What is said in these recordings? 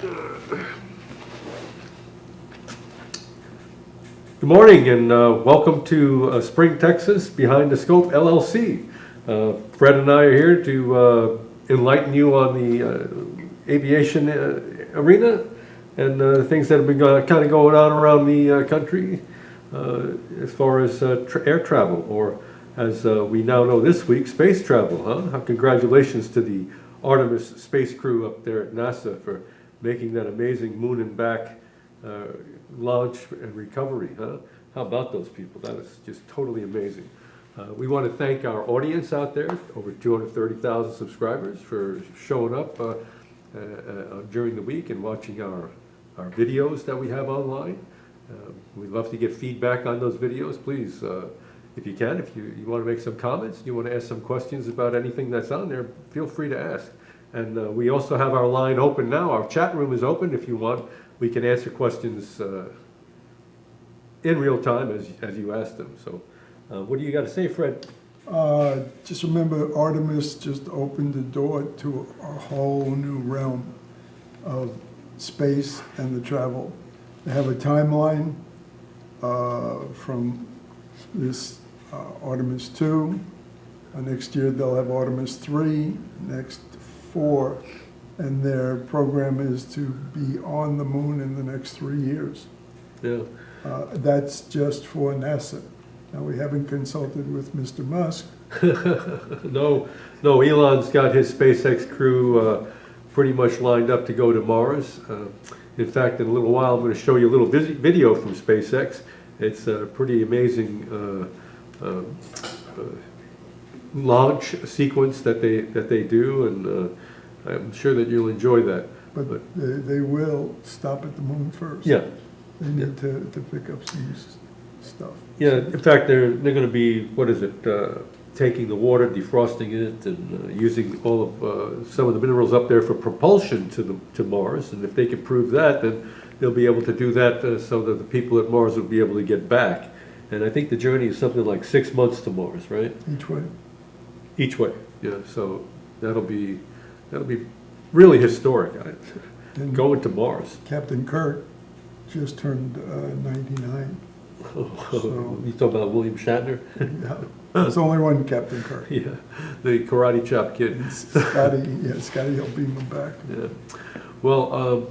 Good morning and welcome to Spring, Texas, Behind the Scope LLC. Fred and I are here to enlighten you on the aviation arena and things that have been kind of going on around the country as far as air travel, or as we now know this week, space travel. Congratulations to the Artemis space crew up there at NASA for making that amazing moon and back launch and recovery. How about those people? That is just totally amazing. We want to thank our audience out there, over 230,000 subscribers, for showing up during the week and watching our videos that we have online. We'd love to get feedback on those videos. Please, if you can, if you want to make some comments, you want to ask some questions about anything that's on there, feel free to ask. And we also have our line open now. Our chat room is open. If you want, we can answer questions in real time as you ask them. So what do you got to say, Fred? Just remember, Artemis just opened the door to a whole new realm of space and the travel. They have a timeline from this Artemis 2. Next year they'll have Artemis 3, next 4, and their program is to be on the moon in the next 3 years. Yeah. That's just for NASA. Now, we haven't consulted with Mr. Musk. No, Elon's got his SpaceX crew pretty much lined up to go to Mars. In fact, in a little while, I'm going to show you a little video from SpaceX. It's a pretty amazing launch sequence that they do, and I'm sure that you'll enjoy that. But they will stop at the moon first. Yeah. They need to pick up some stuff. Yeah, in fact, they're going to be, taking the water, defrosting it, and using all of some of the minerals up there for propulsion to Mars. And if they can prove that, then they'll be able to do that so that the people at Mars will be able to get back. And I think the journey is something like 6 months to Mars, right? Each way. Each way, yeah. So that'll be really historic. Going to Mars. Captain Kirk just turned 99. So, you talking about William Shatner? Yeah, there's only one Captain Kirk. Yeah, the karate chop kid. Scotty will beam him back. Yeah. Well,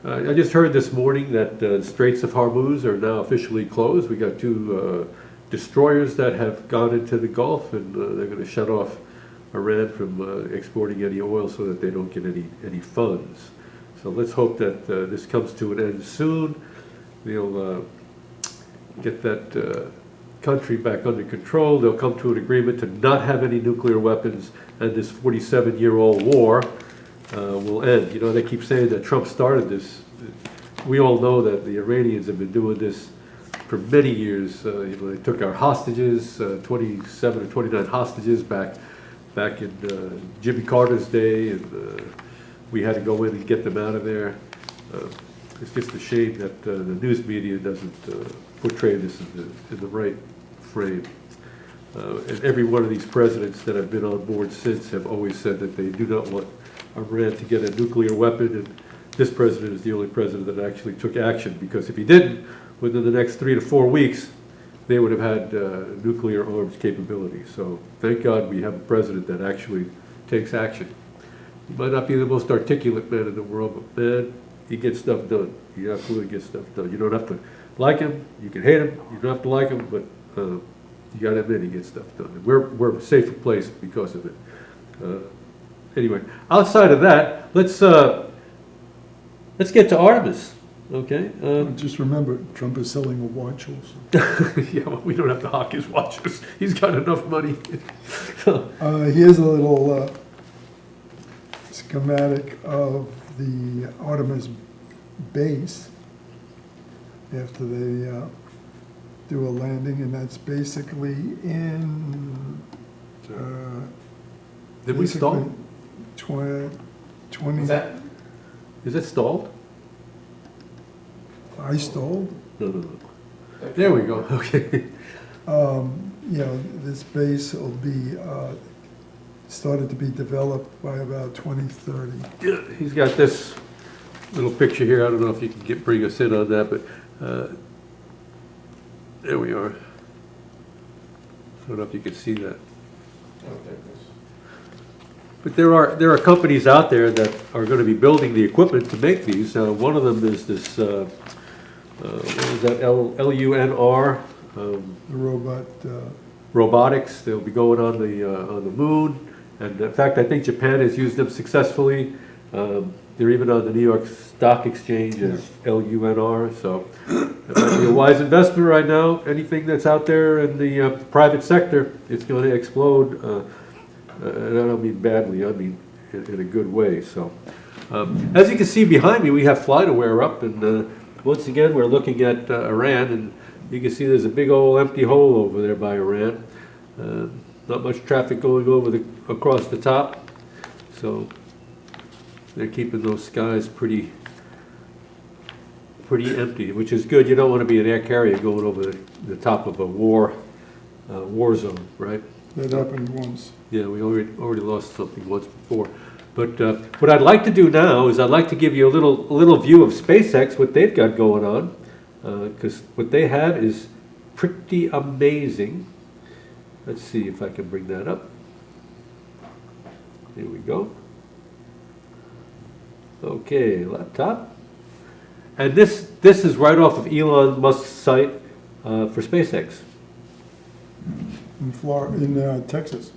I just heard this morning that the Straits of Hormuz are now officially closed. We got 2 destroyers that have gone into the Gulf, and they're going to shut off Iran from exporting any oil so that they don't get any funds. So let's hope that this comes to an end soon. They'll get that country back under control. They'll come to an agreement to not have any nuclear weapons, and this 47-year-old war will end. You know, they keep saying that Trump started this. We all know that the Iranians have been doing this for many years. They took our hostages, 27 or 29 hostages back in Jimmy Carter's day, and we had to go in and get them out of there. It's just a shame that the news media doesn't portray this in the right frame. And every one of these presidents that have been on board since have always said that they do not want Iran to get a nuclear weapon, and this president is the only president that actually took action, because if he didn't, within the next 3 to 4 weeks, they would have had nuclear arms capability. So thank God we have a president that actually takes action. He might not be the most articulate man in the world, but man, he gets stuff done. He absolutely gets stuff done. You don't have to like him, you can hate him, you don't have to like him, but you got to admit he gets stuff done. And we're a safer place because of it. Anyway, outside of that, let's get to Artemis. Okay. Just remember, Trump is selling a watch also. Yeah, well, we don't have to hawk his watches. He's got enough money. Here's a little schematic of the Artemis base after they do a landing, and that's basically in Did we stall? 20. Is it stalled? I stalled. No. There we go. Okay. This base will be started to be developed by about 2030. Yeah, he's got this little picture here. I don't know if you can bring us in on that, but there we are. I don't know if you can see that. But there are companies out there that are going to be building the equipment to make these. One of them is this, what is that, LUNR? The robot, Robotics. They'll be going on the moon. And in fact, I think Japan has used them successfully. They're even on the New York Stock Exchange as LUNR. So it might be a wise investment right now. Anything that's out there in the private sector, it's going to explode. And I don't mean badly, I mean in a good way. So, as you can see behind me, we have FlightAware up, and once again, we're looking at Iran, and you can see there's a big old empty hole over there by Iran. Not much traffic going across the top, so they're keeping those skies pretty empty, which is good. You don't want to be an air carrier going over the top of a war zone, right? that happened once. Yeah, we already lost something once before. But what I'd like to do now is I'd like to give you a little view of SpaceX, what they've got going on, because what they have is pretty amazing. Let's see if I can bring that up. Here we go. Okay, laptop. And this is right off of Elon Musk's site for SpaceX. In Texas,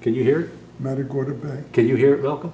Can you hear it? Matagorda Bay. Can you hear it, Malcolm?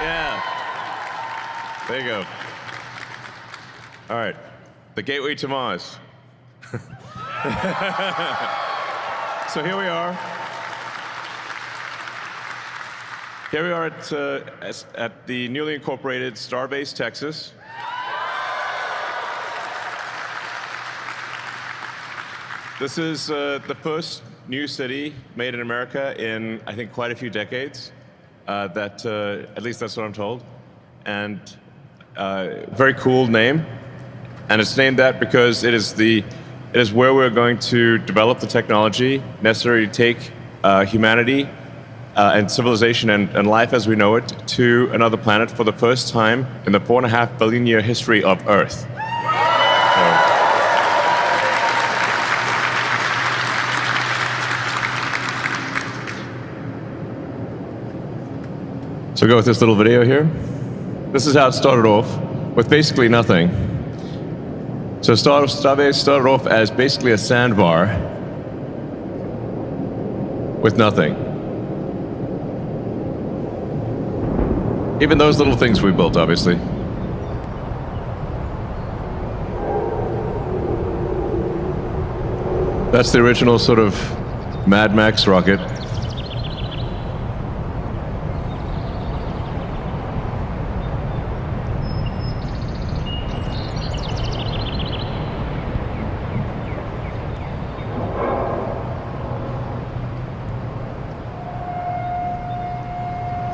Yeah. There you go. All right. The gateway to Mars. So here we are. Here we are at the newly incorporated Starbase, Texas. This is the first new city made in America in, I think, quite a few decades. At least that's what I'm told. And very cool name. And it's named that because it is where we're going to develop the technology necessary to take humanity and civilization and life as we know it to another planet for the first time in the 4.5 billion year history of Earth. So go with this little video here. This is how it started off, with basically nothing. So Starbase started off as basically a sandbar with nothing. Even those little things we built, obviously. That's the original sort of Mad Max rocket.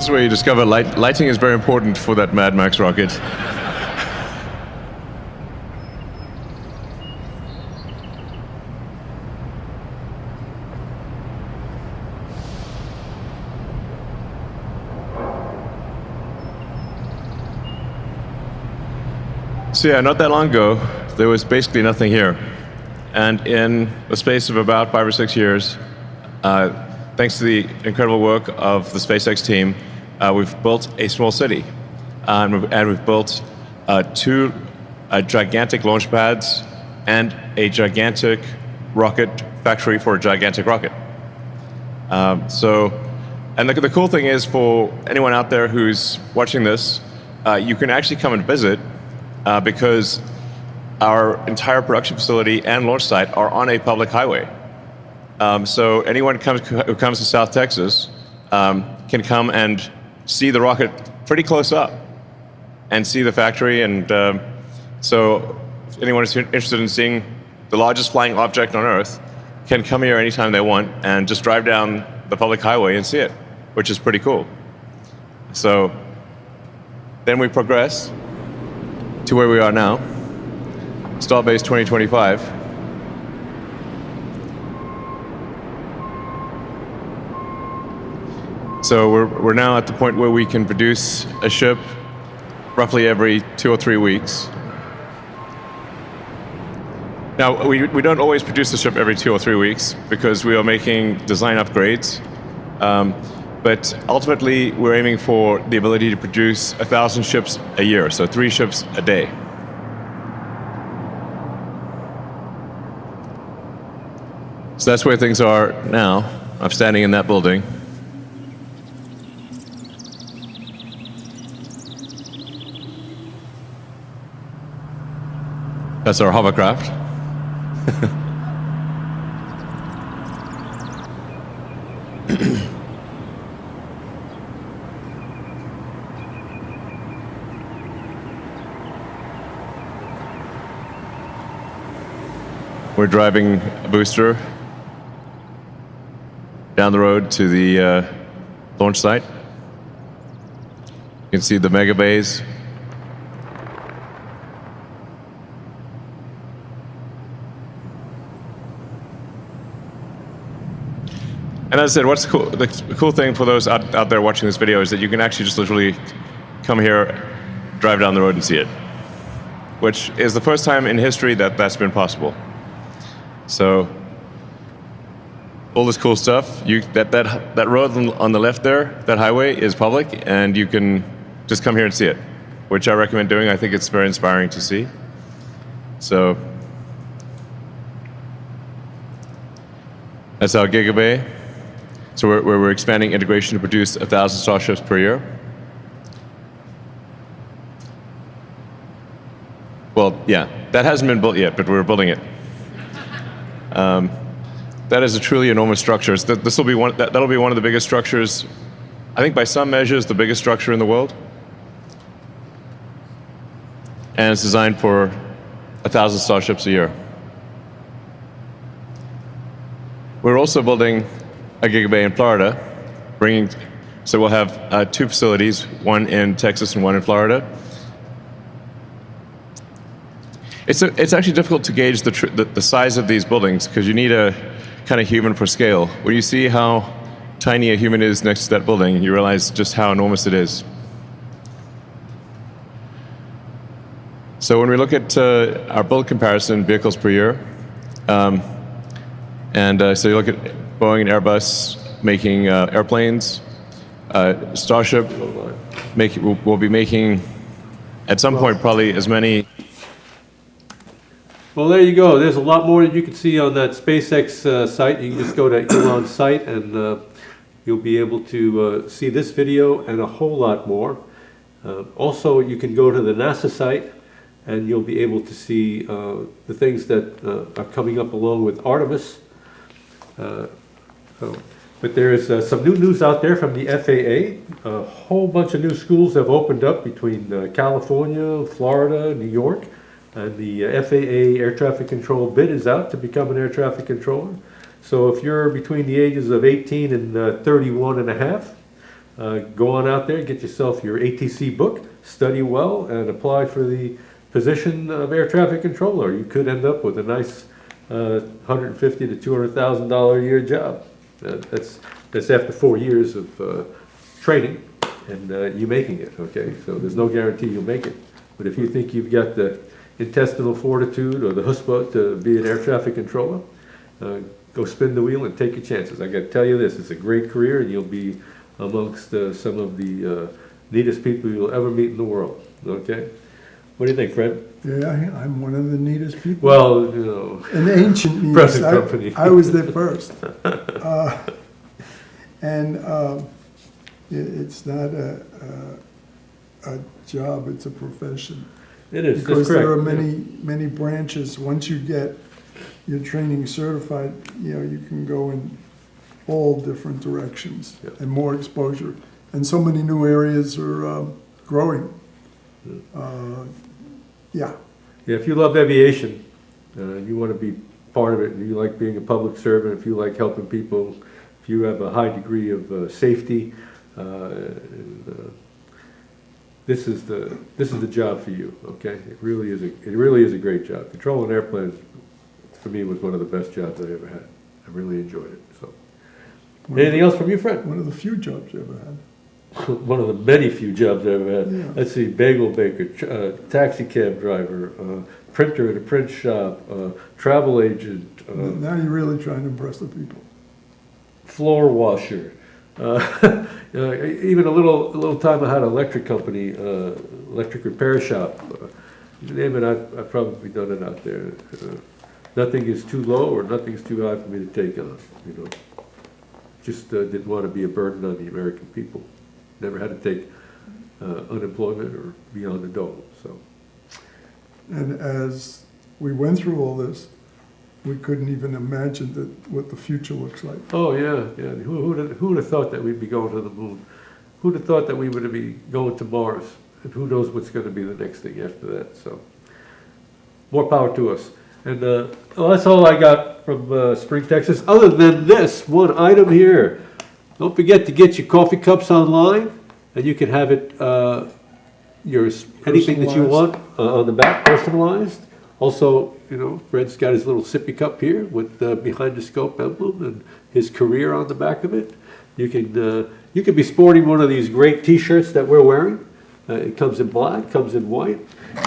is where you discover lighting is very important for that Mad Max rocket. So yeah, not that long ago, there was basically nothing here. And in the space of about 5 or 6 years, thanks to the incredible work of the SpaceX team, we've built a small city. And we've built 2 gigantic launch pads and a gigantic rocket factory for a gigantic rocket. And the cool thing is, for anyone out there who's watching this, you can actually come and visit because our entire production facility and launch site are on a public highway. So anyone who comes to South Texas can come and see the rocket pretty close up and see the factory. And so if anyone is interested in seeing the largest flying object on Earth can come here anytime they want and just drive down the public highway and see it, which is pretty cool. So then we progress to where we are now, Starbase 2025. So we're now at the point where we can produce a ship roughly every 2 or 3 weeks. Now, we don't always produce the ship every 2 or 3 weeks because we are making design upgrades. But ultimately, we're aiming for the ability to produce 1,000 ships a year, so 3 ships a day. So that's where things are now. I'm standing in that building. That's our hovercraft. We're driving a booster down the road to the launch site. You can see the mega bays. And as I said, what's cool, the cool thing for those out there watching this video is that you can actually just literally come here, drive down the road and see it, which is the first time in history that that's been possible. So all this cool stuff, that road on the left there, that highway is public, and you can just come here and see it, which I recommend doing. I think it's very inspiring to see. So that's our Gigabay. So we're expanding integration to produce 1,000 Starships per year. Well, yeah, that hasn't been built yet, but we're building it. That is a truly enormous structure. That'll be one of the biggest structures, I think by some measures, the biggest structure in the world. And it's designed for 1,000 Starships a year. We're also building a Gigabay in Florida, so we'll have 2 facilities, one in Texas and one in Florida. It's actually difficult to gauge the size of these buildings because you need a kind of human for scale. When you see how tiny a human is next to that building, you realize just how enormous it is. So when we look at our build comparison, vehicles per year, so you look at Boeing and Airbus making airplanes, Starship will be making, at some point, probably as many. Well, there you go. There's a lot more that you can see on that SpaceX site. You can just go to Elon's site and you'll be able to see this video and a whole lot more. Also, you can go to the NASA site and you'll be able to see the things that are coming up along with Artemis. But there is some new news out there from the FAA. A whole bunch of new schools have opened up between California, Florida, New York. And the FAA air traffic control bid is out to become an air traffic controller. So if you're between the ages of 18 and 31 and a half, go on out there, get yourself your ATC book, study well, and apply for the position of air traffic controller. You could end up with a nice $150,000 to $200,000 a year job. That's after 4 years of training and you making it, okay? So there's no guarantee you'll make it. But if you think you've got the intestinal fortitude or the chutzpah to be an air traffic controller, go spin the wheel and take your chances. I got to tell you this, it's a great career and you'll be amongst some of the neatest people you'll ever meet in the world, okay? What do you think, Fred? Yeah, I'm one of the neatest people. Well, you know. An ancient neatest. Present company. I was there first. It's not a job, it's a profession. It is, that's Because there are correct. many branches. Once you get your training certified, you can go in all different directions Yeah. and more exposure. And so many new areas are growing. Yeah. Yeah, if you love aviation, you want to be part of it, and you like being a public servant, if you like helping people, if you have a high degree of safety, this is the job for you. Okay, it really is a great job. Controlling airplanes, for me, was one of the best jobs I ever had. I really enjoyed it. So, anything else from you, Fred? One of the few jobs I ever had. One of the many few jobs I ever had. Yeah. Let's see, bagel baker, taxi cab driver, printer at a print shop, travel agent, Now you're really trying to impress the people. floor washer. Even a little time I had an electric company, electric repair shop. You name it, I've probably done it out there. Nothing is too low or nothing's too high for me to take on, Just didn't want to be a burden on the American people. Never had to take unemployment or be on the dole, so. And as we went through all this, we couldn't even imagine what the future looks like. Oh, yeah. Who would have thought that we'd be going to the moon? Who'd have thought that we would be going to Mars? And who knows what's going to be the next thing after that, so. More power to us. And well, that's all I got from Spring, Texas, other than this one item here. Don't forget to get your coffee cups online, and you can have it, anything that you want on the back, personalized. Also, Fred's got his little sippy cup here with behind the scope emblem and his career on the back of it. You can be sporting one of these great T-shirts that we're wearing. It comes in black, comes in white.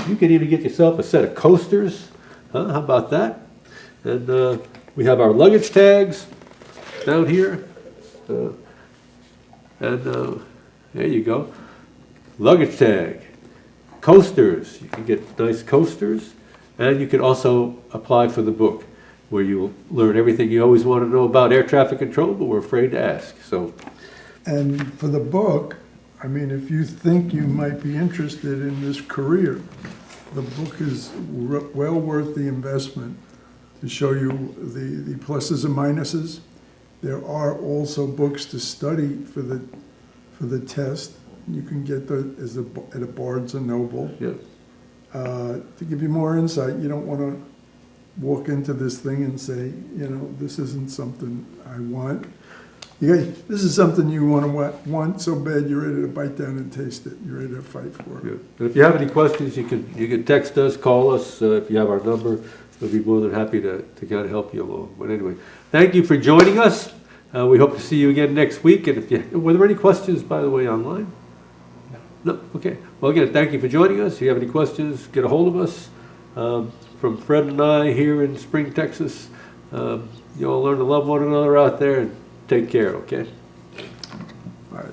You can even get yourself a set of coasters. How about that? And we have our luggage tags down here. There you go. Luggage tag. Coasters. You can get nice coasters. And you can also apply for the book, where you'll learn everything you always want to know about air traffic control, but we're afraid to ask. So, and for the book, if you think you might be interested in this career, the book is well worth the investment to show you the pluses and minuses. There are also books to study for the test. You can get at a Barnes and Noble. yeah. To give you more insight, you don't want to walk into this thing and say, this isn't something I want. This is something you want so bad you're ready to bite down and taste it. You're ready to fight for it. Yeah. And if you have any questions, you can text us, call us. If you have our number, we'll be more than happy to kind of help you along. But anyway, thank you for joining us. We hope to see you again next week. And were there any questions, by the way, online? No? Okay. Well, again, thank you for joining us. If you have any questions, get a hold of us. From Fred and I here in Spring, Texas, you all learn to love one another out there and take care, okay? All right.